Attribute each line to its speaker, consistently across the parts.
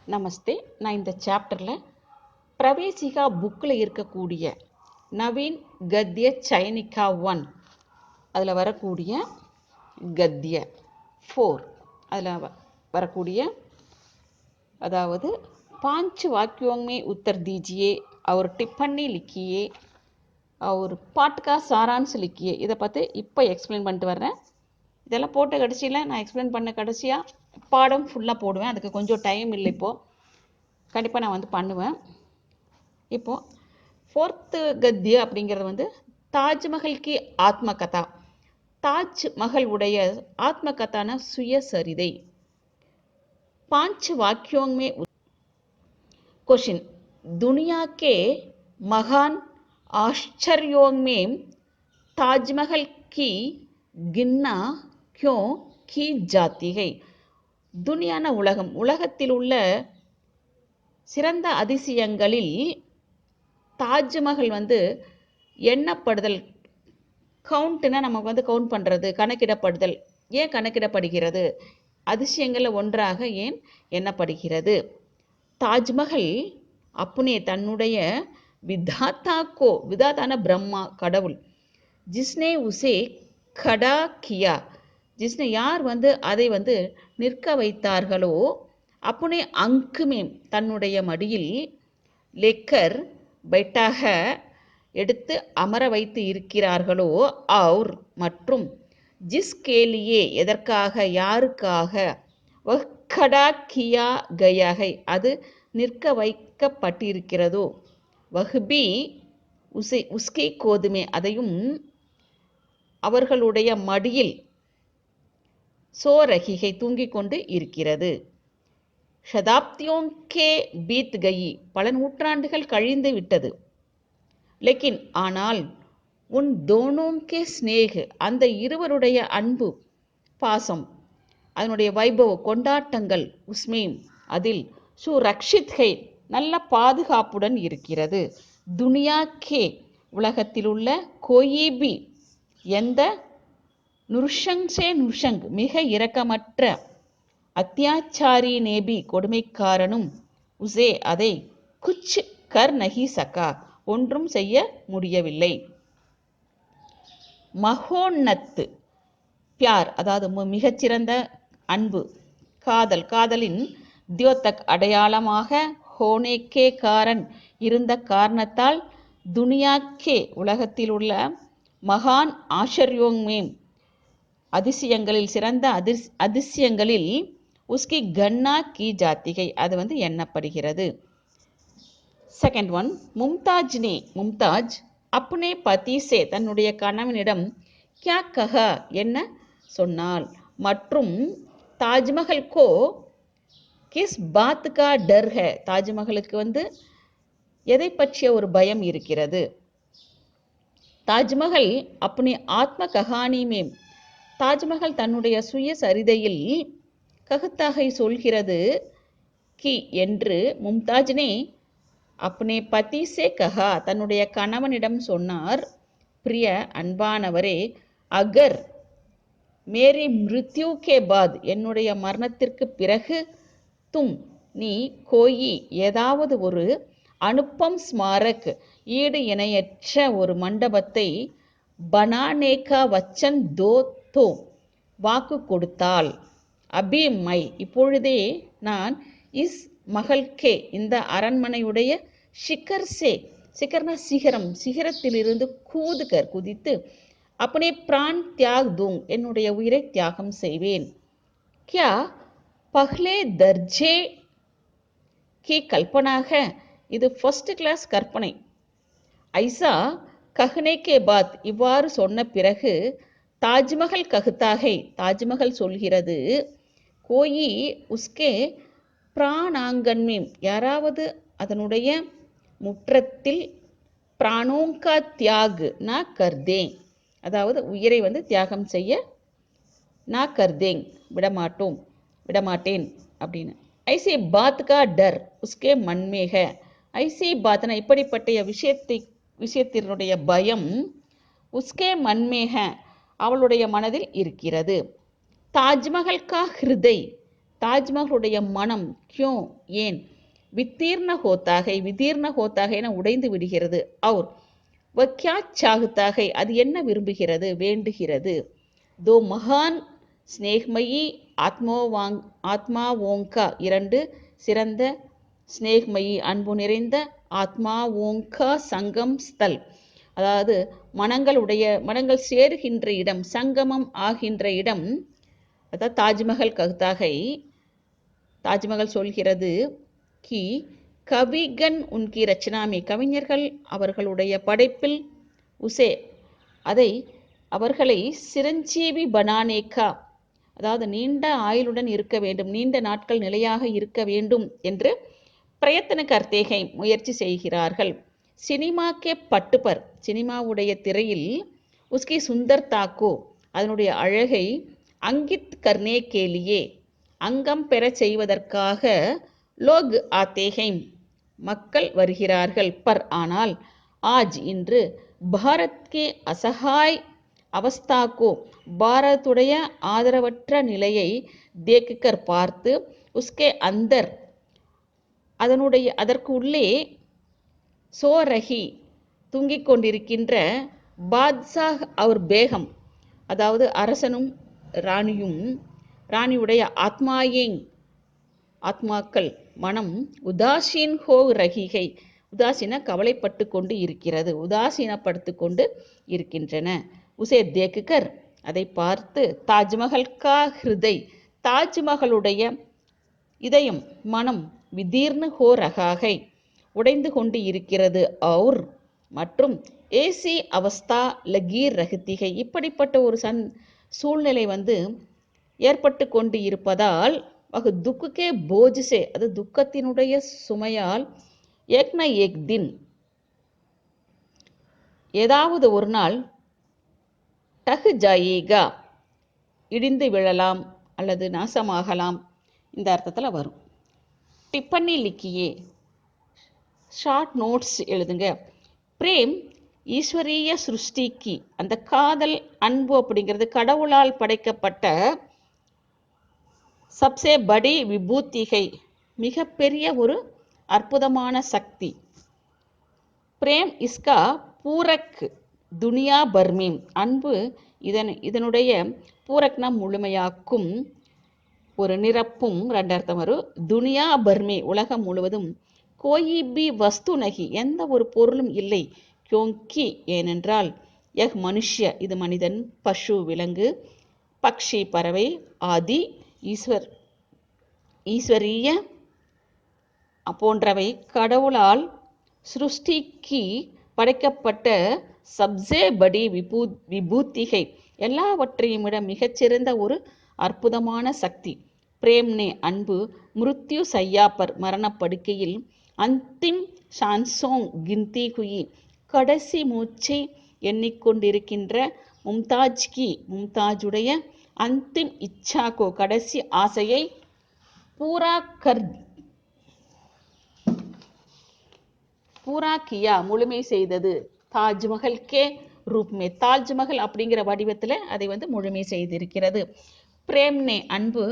Speaker 1: நமஸ்தே. நான் இந்த சாப்டரில் பிரவேசிகா புக்கில் இருக்கக்கூடிய நவீன் கத்ய சைனிகா 1 அதில் வரக்கூடிய கத்ய 4 அதில் வரக்கூடிய அதாவது 5 वाक्यों में उत्तर दीजिए और टिप्पणी लिखिए और पाठ का सारांश लिखिए. இதை பற்றி இப்போ எக்ஸ்பிளைன் பண்ணிட்டு வர்றேன். இதெல்லாம் போட்ட கடைசியில் நான் எக்ஸ்பிளைன் பண்ண கடைசியாக பாடம் ஃபுல்லாக போடுவேன். அதுக்கு கொஞ்சம் டைம் இல்லை, இப்போது கண்டிப்பாக நான் பண்ணுவேன். இப்போது 4th கத்ய அப்படிங்கிறது தாஜ்மஹல் கி ஆத்மகதா. தாஜ்மஹல் உடைய ஆத்மகதான சுயசரிதை. 5 वाक्यों में क्वेश्चन, दुनिया के महान आश्चर्यों में ताजमहल की गिनना क्यों की जाती है? துனியான உலகம், உலகத்தில் உள்ள சிறந்த அதிசயங்களில் தாஜ்மஹல் எண்ணப்படுதல், கவுண்ட்னா நமக்கு கவுண்ட் பண்ணுறது, கணக்கிடப்படுதல், ஏன் கணக்கிடப்படுகிறது? அதிசயங்களில் ஒன்றாக ஏன் எண்ணப்படுகிறது? தாஜ்மஹல் அப்புனே தன்னுடைய விதாத்தாக்கோ, விதாத்தான பிரம்மா கடவுள், ஜிஸ்னே உசே கடா கியா, ஜிஸ்னே யார் அதை நிற்க வைத்தார்களோ, அப்புனே அங்குமே தன்னுடைய மடியில், லெக்கர் பைட்டாக எடுத்து அமர வைத்து இருக்கிறார்களோ, அவுர் மற்றும், ஜிஸ்கேலியே எதற்காக, யாருக்காக, வஹ் கடா கியா கயா ஹை அது நிற்க வைக்கப்பட்டிருக்கிறதோ, வஹ்பி உசே உஸ்கே கோதுமே அதையும் அவர்களுடைய மடியில், சோ ரஹிகை தூங்கிக் கொண்டு இருக்கிறது. ஷதாப்தியோங் கே பீத் கயி பல நூற்றாண்டுகள் கழிந்து விட்டது. லேக்கின் ஆனால், உன் தோனோங் கே ஸ்னேக் அந்த இருவருடைய அன்பு பாசம், அதனுடைய வைபவ கொண்டாட்டங்கள், உஸ்மேம் அதில், சுரக்ஷித் ஹை நல்ல பாதுகாப்புடன் இருக்கிறது. துனியா கே உலகத்தில் உள்ள, கோயிபி எந்த, நுர்ஷங் சே நுர்ஷங் மிக இரக்கமற்ற, அத்தியாச்சாரி நேபி கொடுமைக்காரனும், உசே அதை, குச் கர் நஹி சகா ஒன்றும் செய்ய முடியவில்லை. மகோன்னத் பியார் அதாவது மிகச்சிறந்த அன்பு, காதல், காதலின் தியோத்தக் அடையாளமாக, ஹோனேக்கே காரன் இருந்த காரணத்தால், துனியாக்கே உலகத்தில் உள்ள, மகான் ஆச்சர்யோங்மேம் அதிசயங்களில் சிறந்த அதிசயங்களில், உஸ்கி கன்னா கி ஜாத்திகை அது எண்ணப்படுகிறது. செகண்ட் ஒன், மும்தாஜ்னே மும்தாஜ் அப்னே பதீசே தன்னுடைய கணவனிடம், கியா கஹா என்ன சொன்னாள், மற்றும் தாஜ்மஹல் கோ கிஸ் பாத் கா டர் ஹை தாஜ்மஹலுக்கு எதை பற்றிய ஒரு பயம் இருக்கிறது? தாஜ்மஹல் அப்னே ஆத்ம கஹானி மேம் தாஜ்மஹல் தன்னுடைய சுயசரிதையில், கஹ்தாகை சொல்கிறது, கி என்று, மும்தாஜ்னே அப்னே பதீசே கஹா தன்னுடைய கணவனிடம் சொன்னார், பிரிய அன்பானவரே, அகர் மேரி மிருத்யு கே பாத் என்னுடைய மரணத்திற்கு பிறகு, தும் நீ, கோயி ஏதாவது ஒரு, அனுப்பம் ஸ்மாரக் ஈடு இணையற்ற ஒரு மண்டபத்தை, பனானேகா வச்சன் தோ தோ வாக்கு கொடுத்தால், அபி மை இப்பொழுதே நான், இஸ் மகள்கே இந்த அரண்மனையுடைய, ஷிகர் சே சிகர்னா சிகரம், சிகரத்திலிருந்து கூதுகர் குதித்து, அப்னே பிரான் தியாக் தூங் என்னுடைய உயிரை தியாகம் செய்வேன். கியா பஹ்லே தர்ஜே கி கல்பனாக இது ஃபர்ஸ்ட் கிளாஸ் கற்பனை. ஐசா கஹ்னே கே பாத் இவ்வாறு சொன்ன பிறகு, தாஜ்மஹல் கஹ்தாகை தாஜ்மஹல் சொல்கிறது, கோயி உஸ்கே பிராணாங்கன்மேம் யாராவது அதனுடைய முற்றத்தில், பிராணோங்கா தியாக் நா கர்தேங் அதாவது உயிரை தியாகம் செய்ய, நா கர்தேங் விடமாட்டேன் அப்படின்னு. ஐசி பாத் கா டர் உஸ்கே மன்மேக ஐசி பாத்னா இப்படிப்பட்ட விஷயத்தினுடைய பயம், உஸ்கே மன்மேக அவளுடைய மனதில் இருக்கிறது. தாஜ்மஹல் கா ஹிருதய் தாஜ்மஹலுடைய மனம் கியூ ஏன் விதீர்ண ஹோத்தாக என உடைந்து விடுகிறது. அவுர் வக்யா சாகுத்தாக அது என்ன விரும்புகிறது, வேண்டுகிறது. தோ மகான் ஸ்னேஹ்மயி ஆத்மாவோங்கா இரண்டு சிறந்த ஸ்னேஹ்மயி அன்பு நிறைந்த ஆத்மாவோங்கா சங்கம் ஸ்தல், அதாவது மனங்கள் சேருகின்ற இடம், சங்கமம் ஆகின்ற இடம். அதாவது தாஜ்மஹல் சொல்கிறது கி கவிகன் உன்கி ரச்சனாமி கவிஞர்கள் அவர்களுடைய படைப்பில் உசே அதை அவர்களை சிரஞ்சீவி பனானேக்கா, அதாவது நீண்ட ஆயுளுடன் இருக்க வேண்டும், நீண்ட நாட்கள் நிலையாக இருக்க வேண்டும் என்று பிரயத்தன கர்த்தேகை முயற்சி செய்கிறார்கள். சினிமாக்கே பட்டுப்பர் சினிமாவுடைய திரையில் உஸ்கி சுந்தர் தாக்கோ அதனுடைய அழகை அங்கித் கர்னே கேலியே அங்கம் பெற செய்வதற்காக லோக் ஆத்தேகை மக்கள் வருகிறார்கள். பர் ஆனால் ஆஜ் இன்று பாரத்கே அசகாய் அவஸ்தாக்கோ பாரத்துடைய ஆதரவற்ற நிலையை தேக்குக்கர் பார்த்து உஸ்கே அந்தர் அதற்கு உள்ளே சோரகி தூங்கிக் கொண்டிருக்கின்ற பாத்ஷாஹ் அவர் பேகம், அதாவது அரசனும் ராணியுடைய ஆத்மாக்கள் மனம் உதாசீன் ஹோ ரகிகை உதாசீன கவலைப்பட்டு கொண்டு இருக்கிறது, உதாசீனப்படுத்து கொண்டு இருக்கின்றன. உசே தேக்குக்கர் அதை பார்த்து தாஜ்மஹல் கா ஹிருதய் தாஜ்மஹலுடைய இதயம் மனம் விதீர்ண ஹோ ரகாகை உடைந்து கொண்டு இருக்கிறது. அவுர் மற்றும் ஏசி அவஸ்தா லகீர் ரஹித்திகை இப்படிப்பட்ட ஒரு சூழ்நிலை ஏற்பட்டு கொண்டு இருப்பதால் வகு துக்கே போஜ்சே அது துக்கத்தினுடைய சுமையால் ஏக்னா ஏக் தின் ஏதாவது ஒரு நாள் டஹ் ஜாயேகா இடிந்து விழலாம் அல்லது நாசமாகலாம், இந்த அர்த்தத்தில் வரும். டிப்பண்ணி லிக்கியே ஷார்ட் நோட்ஸ் எழுதுங்க. பிரேம் ஈஸ்வரிய சிருஷ்டிக்கு அந்த காதல் அன்பு அப்படிங்கிறது கடவுளால் படைக்கப்பட்ட சப்சே படி விபூத்திகை மிகப்பெரிய ஒரு அற்புதமான சக்தி. பிரேம் இஸ்கா பூரக் துனியா பர்மீம் அன்பு இதனுடைய பூரக்னா முழுமையாக்கும், ஒரு நிரப்பும், ரெண்டு அர்த்தம் வரும். துனியா பர்மே உலகம் முழுவதும், கோயி பி வஸ்து நகி எந்த ஒரு பொருளும் இல்லை, கியோங்கி ஏனென்றால், யஹ் மனுஷ்ய இது மனிதன், பசு விலங்கு, பக்ஷி பறவை, ஆதி ஈஸ்வரிய போன்றவை கடவுளால் சிருஷ்டிக்கு படைக்கப்பட்ட சப்சே படி விபூத்திகை எல்லாவற்றையும் விட மிகச்சிறந்த ஒரு அற்புதமான சக்தி. பிரேம்னே அன்பு மிருத்யு சையாப்பர் மரணப்படுக்கையில் அந்திம் சான்சோங் கிந்தி குயி கடைசி மூச்சை எண்ணிக்கொண்டிருக்கின்ற மும்தாஜுடைய அந்திம் இச்சாக்கோ கடைசி ஆசையை பூரா கியா முழுமை செய்தது. தாஜ்மஹல் கே ரூப்மே தாஜ்மஹல் அப்படிங்கிற வடிவத்தில் அதை முழுமை செய்திருக்கிறது. பிரேம்னே அன்பு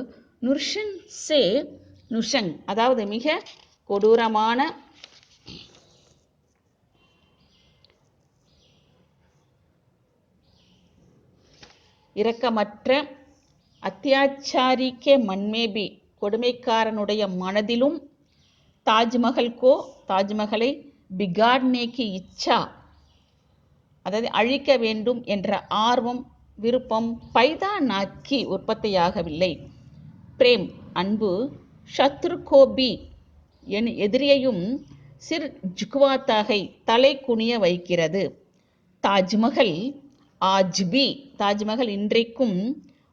Speaker 1: நுர்ஷன் சே நுஷங் அதாவது மிக கொடூரமான இரக்கமற்ற அத்தியாச்சாரிக்கே மன்மேபி கொடுமைக்காரனுடைய மனதிலும் தாஜ்மஹலை பிகாட்னேக்கி இச்சா அதாவது அழிக்க வேண்டும் என்ற ஆர்வம் விருப்பம் பைதா நாக்கி உற்பத்தியாகவில்லை. பிரேம் அன்பு சத்ரு கோபி என் எதிரியையும் சிர் ஜுக்வாத்தாகை தலை குனிய வைக்கிறது. தாஜ்மஹல் ஆஜ்பி தாஜ்மஹல் இன்றைக்கும்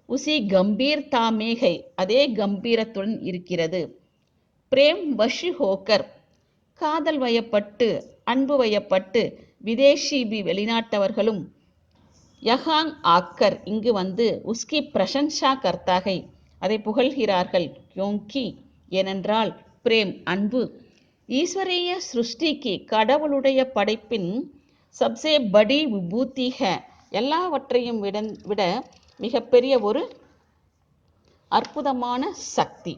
Speaker 1: உசி கம்பீர் தாமேகை அதே கம்பீரத்துடன் இருக்கிறது. பிரேம் வஷி ஹோக்கர் காதல் வயப்பட்டு அன்பு வயப்பட்டு விதேஷிபி வெளிநாட்டவர்களும் யஹாங் ஆக்கர் இங்கு உஸ்கி பிரசன்ஷா கர்த்தாகை அதை புகழ்கிறார்கள். யோங்கி ஏனென்றால் பிரேம் அன்பு ஈஸ்வரிய சிருஷ்டிக்கு கடவுளுடைய படைப்பின் சப்சே படி விபூத்திக எல்லாவற்றையும் விட மிகப்பெரிய ஒரு அற்புதமான சக்தி.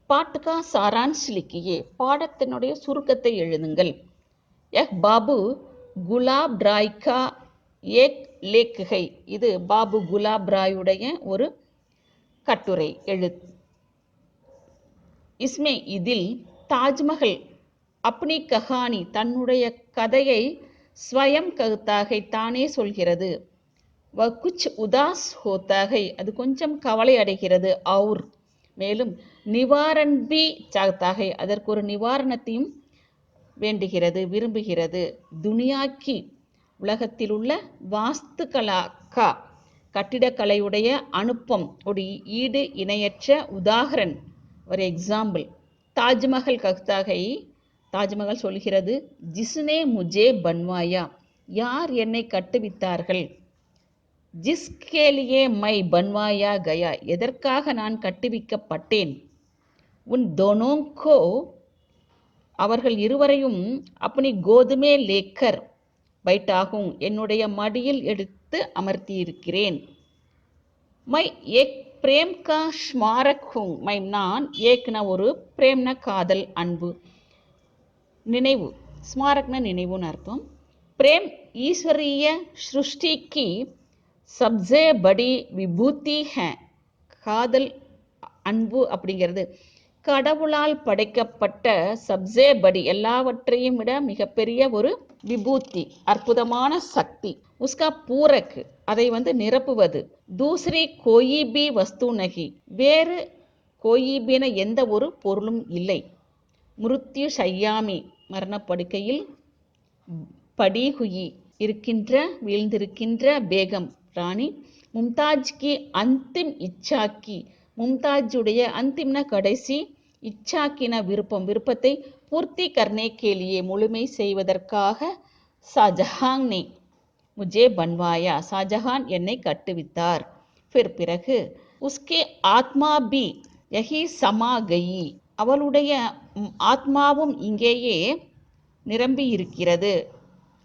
Speaker 1: பாட்டுக்கா சாரான்ஸ் லிக்கியே, பாடத்தினுடைய சுருக்கத்தை எழுதுங்கள். பாபு குலாப் ராய் கா ஏக் லேக்குகை, இது பாபு குலாப் ராயுடைய ஒரு கட்டுரை இதில் தாஜ்மஹல் அப்னி கஹானி, தன்னுடைய கதையை ஸ்வயம் கஹ்தாகை, தானே சொல்கிறது. குச் உதாஸ் ஹோத்தாகை, அது கொஞ்சம் கவலை அடைகிறது. அவுர், மேலும் நிவாரண் பி சாகத்தாகை, அதற்கு ஒரு நிவாரணத்தையும் வேண்டுகிறது, விரும்புகிறது. துனியாக்கி, உலகத்தில் உள்ள வாஸ்து கலாக்கா, கட்டிடக்கலையுடைய அனுப்பம், ஒரு ஈடு இணையற்ற உதாகரன், ஒரு எக்ஸாம்பிள். தாஜ்மஹல் கஹ்தாகை, தாஜ்மஹல் சொல்கிறது. ஜிஸ்னே முஜே பன்வாயா, யார் என்னை கட்டுவித்தார்கள். ஜிஸ்கேலியே மை பன்வாயா கயா, எதற்காக நான் கட்டுவிக்கப்பட்டேன். உன் தோனோங்கோ, அவர்கள் இருவரையும் அப்படி கோதுமே லேக்கர் பைட்டாகும், என்னுடைய மடியில் எடுத்து அமர்த்தியிருக்கிறேன். மை ஏக் பிரேம் கா ஸ்மாரக் ஹூங், நான் ஏக்னா ஒரு, பிரேம்னா காதல், அன்பு, நினைவு, ஸ்மாரக்னா நினைவுன்னு அர்த்தம். பிரேம் ஈஸ்வரிய ஸ்ருஷ்டிக்கு சப்சே படி விபூதி ஹே, காதல் அன்பு அப்படிங்கிறது கடவுளால் படைக்கப்பட்ட சப்சே படி, எல்லாவற்றையும் விட மிகப்பெரிய ஒரு விபூதி, அற்புதமான சக்தி. உஸ்கா பூரக், அதை நிரப்புவது. தூசரி கோயிபி வஸ்து நகி, வேறு கோயிபின எந்த ஒரு பொருளும் இல்லை. மிருத்யு சையாமி, மரணப்படுக்கையில். படி ஹுயி, இருக்கின்ற, வீழ்ந்திருக்கின்ற. பேகம், ராணி. மும்தாஜ்கி அந்திம் இச்சாக்கி, மும்தாஜுடைய அந்திம்ன கடைசி, இச்சாக்கின விருப்பம், விருப்பத்தை பூர்த்தி கர்னே கேலியே, முழுமை செய்வதற்காக. ஷாஜஹான் நே முஜே பன்வாயா, ஷாஜஹான் என்னை கட்டுவித்தார். பிறகு உஸ்கே ஆத்மா பி யஹி சமா கயி, அவளுடைய ஆத்மாவும் இங்கேயே நிரம்பி இருக்கிறது,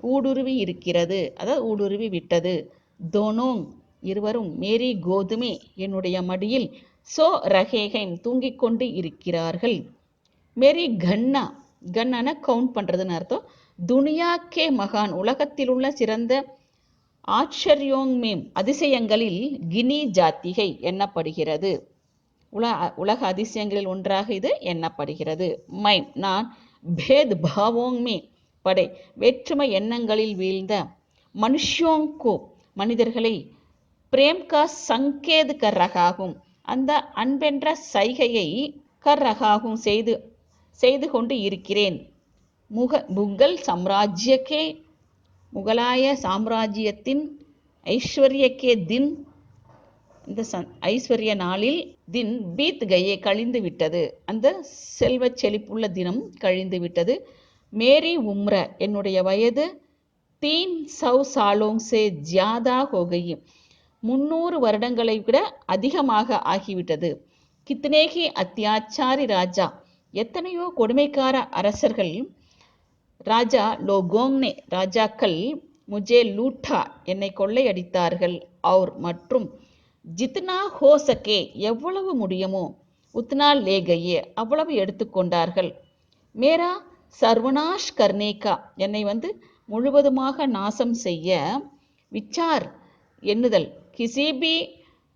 Speaker 1: ஊடுருவி இருக்கிறது, அதாவது ஊடுருவி விட்டது. தோனோங், இருவரும். மேரி கோதுமே, என்னுடைய மடியில். சோ ரஹேகைம், தூங்கிக் கொண்டு இருக்கிறார்கள். மேரி கன்னா, கன்னான கவுண்ட் பண்ணுறதுன்னு அர்த்தம். துனியா கே மகான், உலகத்தில் உள்ள சிறந்த. ஆச்சரியோங் மேம், அதிசயங்களில். கினி ஜாத்திகை, எண்ணப்படுகிறது. உலக அதிசயங்களில் ஒன்றாக இது எண்ணப்படுகிறது. மைம், நான். பேத் பாவோங் மே படை, வேற்றுமை எண்ணங்களில் வீழ்ந்த. மனுஷ்யோங்கோ, மனிதர்களை. பிரேம் கா சங்கேத் கர் ரகாகும், அந்த அன்பென்ற சைகையை கர் ரகாகும், செய்து கொண்டு இருக்கிறேன். முகல் சாம்ராஜ்யக்கே, முகலாய சாம்ராஜ்யத்தின். ஐஸ்வர்யக்கே தின், இந்த ஐஸ்வர்ய நாளில். தின் பீத் கயே, கழிந்து விட்டது, அந்த செல்வ செழிப்புள்ள தினம் கழிந்து விட்டது. மேரி உம்ர, என்னுடைய வயது. 300 சாலோங் சே ஜியாதா ஹோகயி, 300 வருடங்களை விட அதிகமாக ஆகிவிட்டது. கித்னேகி அத்தியாச்சாரி ராஜா, எத்தனையோ கொடுமைக்கார அரசர்கள். ராஜா லோகோங்னே, ராஜாக்கள். முஜே லூட்டா, என்னை கொள்ளையடித்தார்கள். அவுர், மற்றும். ஜித்னா ஹோ சகே, எவ்வளவு முடியுமோ. உத்னா லேகையே, அவ்வளவு எடுத்துக்கொண்டார்கள். மேரா சர்வநாஷ் கர்னேகா, என்னை முழுவதுமாக நாசம் செய்ய. விச்சார், எண்ணுதல். கிசிபி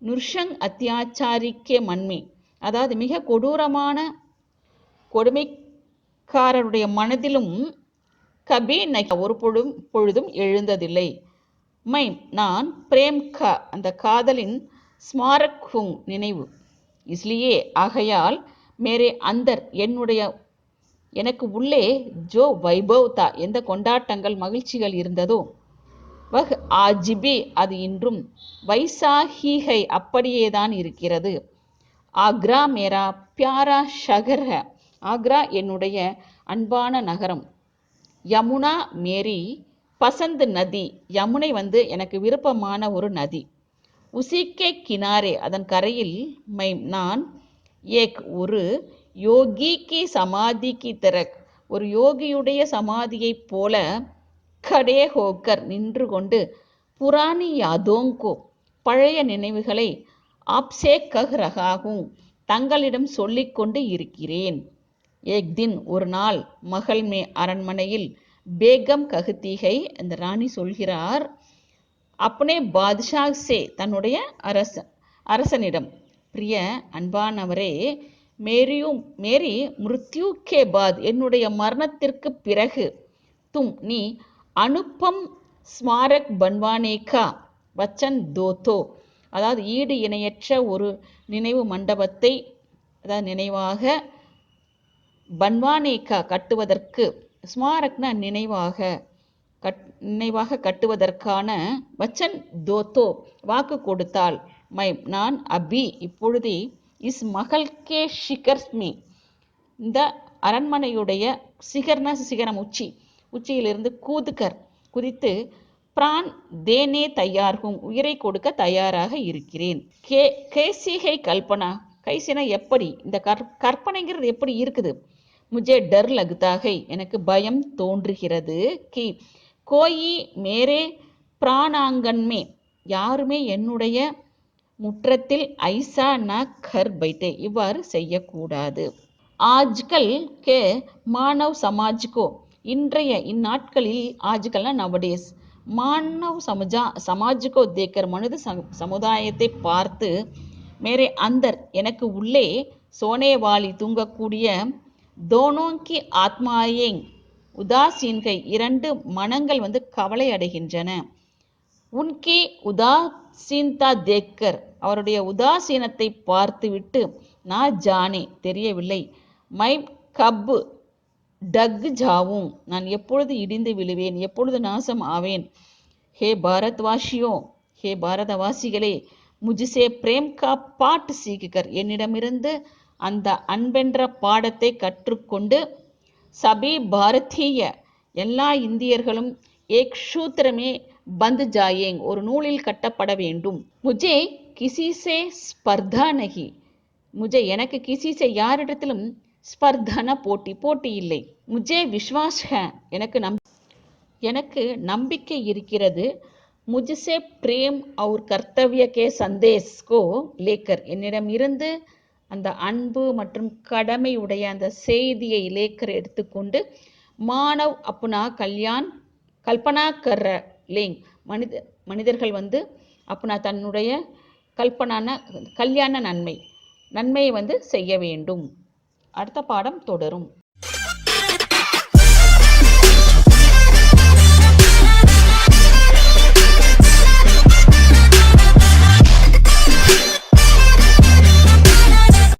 Speaker 1: நுர்ஷங் அத்தியாச்சாரிக்கே மன்மி, அதாவது மிக கொடூரமான கொடுமைக்காரருடைய மனதிலும். கபி நகி, ஒரு பொழுதும் எழுந்ததில்லை. மைம், நான். பிரேம் கா, அந்த காதலின். ஸ்மாரக் ஹூங், நினைவு. இஸ்லியே, ஆகையால். மேரே அந்தர், எனக்கு உள்ளே. ஜோ வைபவ்தா, எந்த கொண்டாட்டங்கள் மகிழ்ச்சிகள் இருந்ததோ. வஹ் ஆஜிபி, அது இன்றும். வைசாஹிஹை, அப்படியேதான் இருக்கிறது. ஆக்ரா மேரா பியாரா ஷகர் ஹை, ஆக்ரா என்னுடைய அன்பான நகரம். யமுனா மேரி பசந்த் நதி, யமுனை எனக்கு விருப்பமான ஒரு நதி. உசிக்கே கினாரே, அதன் கரையில். நான். ஏக், ஒரு. யோகி கி சமாதி கி தரக், ஒரு யோகியுடைய சமாதியைப் போல. கடே ஹோக்கர், நின்று கொண்டு. புராணி யாதோங்கோ, பழைய நினைவுகளை. ஆப்சே கஹ் ரகாகும், தங்களிடம் சொல்லிக்கொண்டு இருக்கிறேன். ஏக் தின் ஒரு நாள் மகள் மே அரண்மனையில் பேகம் ககுத்தீகை அந்த ராணி சொல்கிறார், அப்னே பாத்ஷாஹ் சே தன்னுடைய அரசனிடம், பிரிய அன்பானவரே, மேரி மிருத்யு கே பாத் என்னுடைய மரணத்திற்கு பிறகு நீ அனுப்பம் ஸ்மாரக் பன்வானேகா வச்சன் தோத்தோ, அதாவது ஈடு இணையற்ற ஒரு நினைவு மண்டபத்தை, அதாவது நினைவாக, பன்வானேகா கட்டுவதற்கு, ஸ்மாரக்னா நினைவாக கட்டுவதற்கான வச்சன் தோத்தோ வாக்கு கொடுத்தாள். நான் அபி இப்பொழுதே இஸ் மகள் கே ஷிகர்ஸ்மி இந்த அரண்மனையுடைய சிகரம் உச்சியிலிருந்து குதித்து பிரான் தேனே தயார்கும் உயிரை கொடுக்க தயாராக இருக்கிறேன். கேசிகை கல்பனா, கைசினா எப்படி, இந்த கற்பனைங்கிறது எப்படி இருக்குது. முஜே டர் லகுதாகை எனக்கு பயம் தோன்றுகிறது. கி கோயி மேரே பிராணாங்கன்மே யாருமே என்னுடைய முற்றத்தில் ஐசா ந கர் பைட்டே இவ்வாறு செய்யக்கூடாது. ஆஜ்கல் கே மானவ் சமாஜ்கோ இன்றைய இந்நாட்களில், ஆஜ்கல்னா நவடேஸ், மானவ் சமாஜ்கோ தேக்கர் மனித சமுதாயத்தை பார்த்து, மேரே அந்தர் எனக்கு உள்ளே, சோனேவாலி தூங்கக்கூடிய, தோனோங்கி ஆத்மாயேங் உதாசீன்கை இரண்டு மனங்கள் கவலை அடைகின்றன. உன்கி உதாசீன்தா தேக்கர் அவருடைய உதாசீனத்தை பார்த்துவிட்டு, நான் ஜானே தெரியவில்லை, மை கப் டக் ஜாவும் நான் எப்பொழுது இடிந்து விழுவேன், எப்பொழுது நாசம் ஆவேன். ஹே பாரத்வாசியோ, ஹே பாரதவாசிகளே, முஜ்சே பிரேம் கா பாட் சீக்கிகர் என்னிடமிருந்து அந்த அன்பென்ற பாடத்தை கற்றுக்கொண்டு, சபி பாரதீய எல்லா இந்தியர்களும், ஏக் சூத்திரமே பந்த் ஜாயேங் ஒரு நூலில் கட்டப்பட வேண்டும். முஜே கிசிசே ஸ்பர்தா நகி, முஜே எனக்கு கிசிசே யாரிடத்திலும் ஸ்பர்தன போட்டி இல்லை. முஜே விஸ்வாஸ் ஹை எனக்கு நம்பிக்கை இருக்கிறது. முஜ்சே பிரேம் और கர்த்தவ்ய கே சந்தேஷ் கோ லேக்கர் என்னிடம் இருந்து அந்த அன்பு மற்றும் கடமையுடைய அந்த செய்தியை லேக்கர் எடுத்துக்கொண்டு, மானவ் அப்னா கல்பனா கர் லேங் மனிதர்கள் அப்னா தன்னுடைய கல்பனான கல்யாண நன்மையை செய்ய வேண்டும். அடுத்த பாடம் தொடரும்.